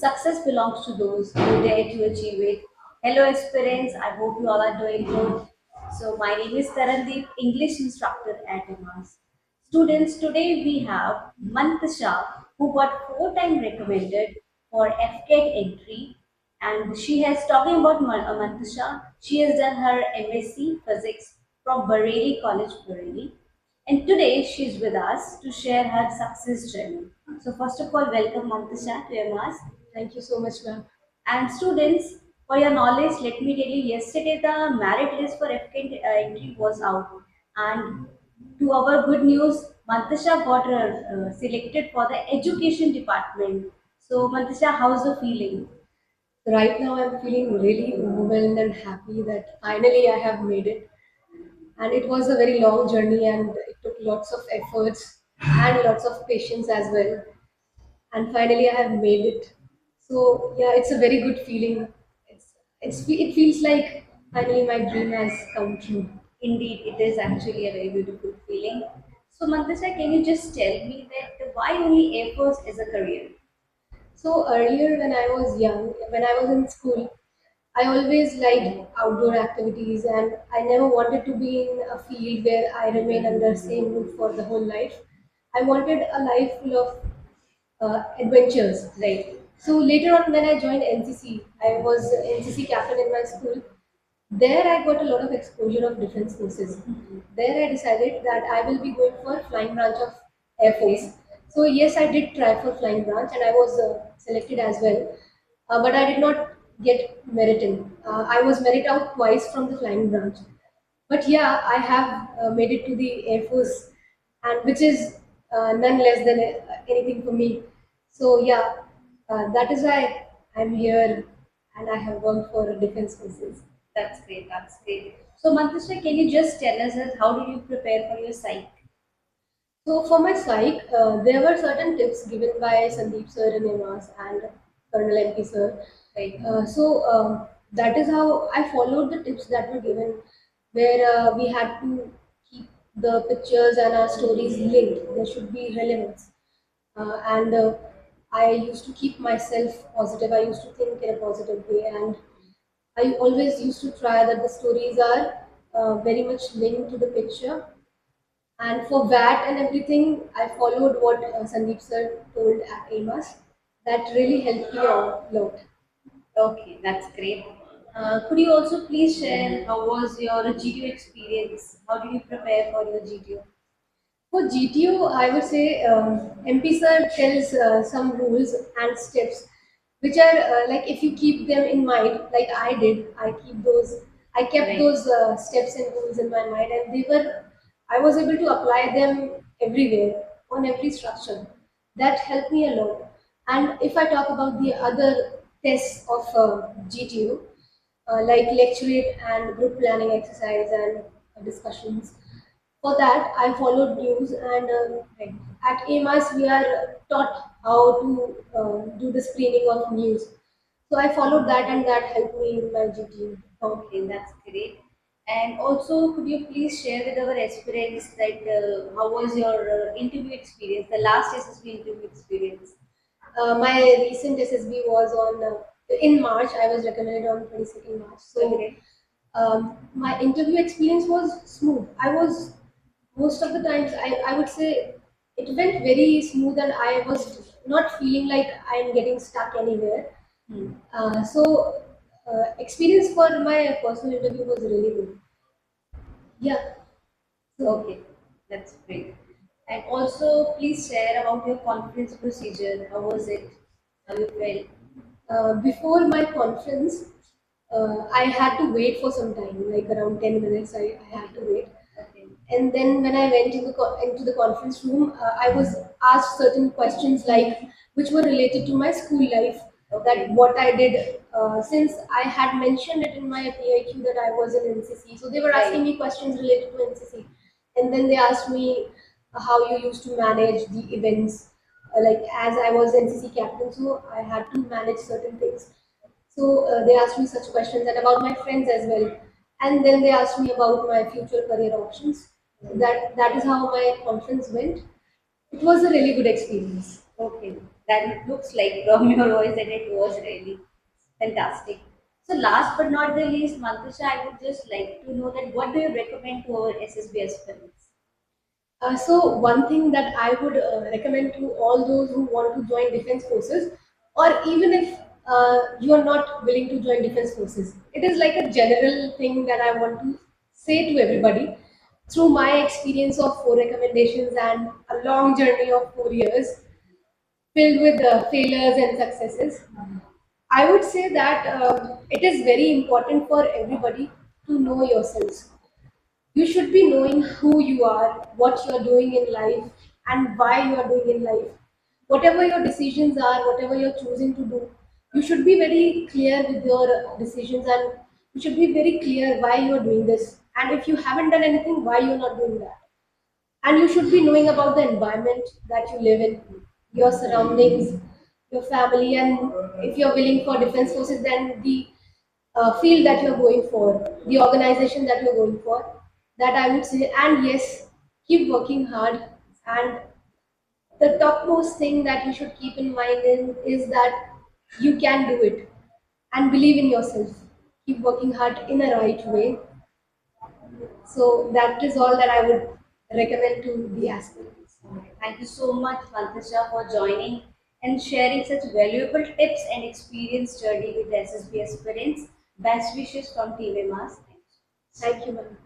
Success belongs to those who dare to achieve it. Hello, aspirants. I hope you all are doing good. So, my name is Tarandeep, English instructor at MAS. Students, today we have Mantasha, who got 4 times recommended for FCAT entry, and she has talking about Mantasha. She has done her MSc Physics from Bareilly College, Bareilly, and today she's with us to share her success journey. So first of all, welcome Mantasha to MAS. Thank you so much, ma'am. And students, for your knowledge, let me tell you, yesterday the merit list for FK entry was out. And to our good news, Mantasha got selected for the education department. So Mantasha, how's the feeling? Right now, I'm feeling really overwhelmed and happy that finally I have made it. And it was a very long journey, and it took lots of efforts and lots of patience as well. And finally, I have made it. So yeah, it's a very good feeling. It feels like finally my dream has come true. Indeed, it is actually a very beautiful feeling. So Mantasha, can you just tell me that why only Air Force as a career? So earlier, when I was young, when I was in school, I always liked outdoor activities, and I never wanted to be in a field where I remain under same roof for the whole life. I wanted a life full of adventures, right? So later on, when I joined NCC, I was NCC captain in my school. There, I got a lot of exposure of defense forces. There, I decided that I will be going for flying branch of Air Force. So yes, I did try for flying branch, and I was selected as well. But I did not get merit in. I was merit out twice from the flying branch. But yeah, I have made it to the Air Force, and which is none less than anything for me. So yeah, that is why I'm here, and I have worked for defense forces. That's great. That's great. So, Mantasha, can you just tell us that how do you prepare for your psych? So for my psych, there were certain tips given by Sandeep sir in EMAS and Colonel MP sir. Right. That is how I followed the tips that were given, where we had to keep the pictures and our stories linked. There should be relevance, and I used to keep myself positive. I used to think in a positive way, and I always used to try that the stories are very much linked to the picture, and for that and everything, I followed what Sandeep sir told at AMAS. That really helped me a lot. Okay, that's great. Could you also please share how was your GTO experience? How did you prepare for your GTO? For GTO, I would say MP sir tells some rules and steps, which are like if you keep them in mind, like I did, I kept Right. those steps and rules in my mind, and I was able to apply them everywhere on every structure. That helped me a lot. And if I talk about the other tests of GTO, like lecturate and group planning exercise and discussions. For that, I followed news, and at AMAS we are taught how to do the screening of news. So I followed that, and that helped me in my GTU. Okay, that's great. And also, could you please share with our aspirants that how was your interview experience, the last SSB interview experience? My recent SSB was on in March. I was recommended on 22nd March. So Okay. my interview experience was smooth. I was most of the times I would say it went very smooth, and I was not feeling like I'm getting stuck anywhere. Hmm. Experience for my personal interview was really good. Yeah. So Okay, that's great. And also, please share about your conference procedure. How was it? How you felt? before my conference, I had to wait for some time, like around 10 minutes. I had to wait. Okay. And then when I went into the conference room, I was asked certain questions like which were related to my school life, Okay. that what I did since I had mentioned it in my PIQ that I was in NCC. So they were asking Right. me questions related to NCC, and then they asked me how you used to manage the events. Like as I was NCC captain, so I had to manage certain things. So they asked me such questions and about my friends as well. And then they asked me about my future career options. That is how my conference went. It was a really good experience. Okay, That it looks like from your voice that it was really fantastic. So last but not the least, Mantasha, I would just like to know that what do you recommend to our SSB aspirants? So one thing that I would recommend to all those who want to join defense forces, or even if you are not willing to join defense forces, it is like a general thing that I want to say to everybody. Through my experience of 4 recommendations and a long journey of 4 years filled with failures and successes, I would say that it is very important for everybody to know yourselves. You should be knowing who you are, what you are doing in life, and why you are doing in life. Whatever your decisions are, whatever you're choosing to do, you should be very clear with your decisions, and you should be very clear why you are doing this. And if you haven't done anything, why you're not doing that. And you should be knowing about the environment that you live in, your surroundings, your family, and if you're willing for defense forces, then the field that you're going for, the organization that you're going for, that I would say. And yes, keep working hard. And the topmost thing that you should keep in mind is that you can do it, and believe in yourself. Keep working hard in a right way. So that is all that I would recommend to the aspirants. Thank you so much, Mantasha, for joining and sharing such valuable tips and experience journey with SSB aspirants. Best wishes from Team Emas. Thank you, ma'am.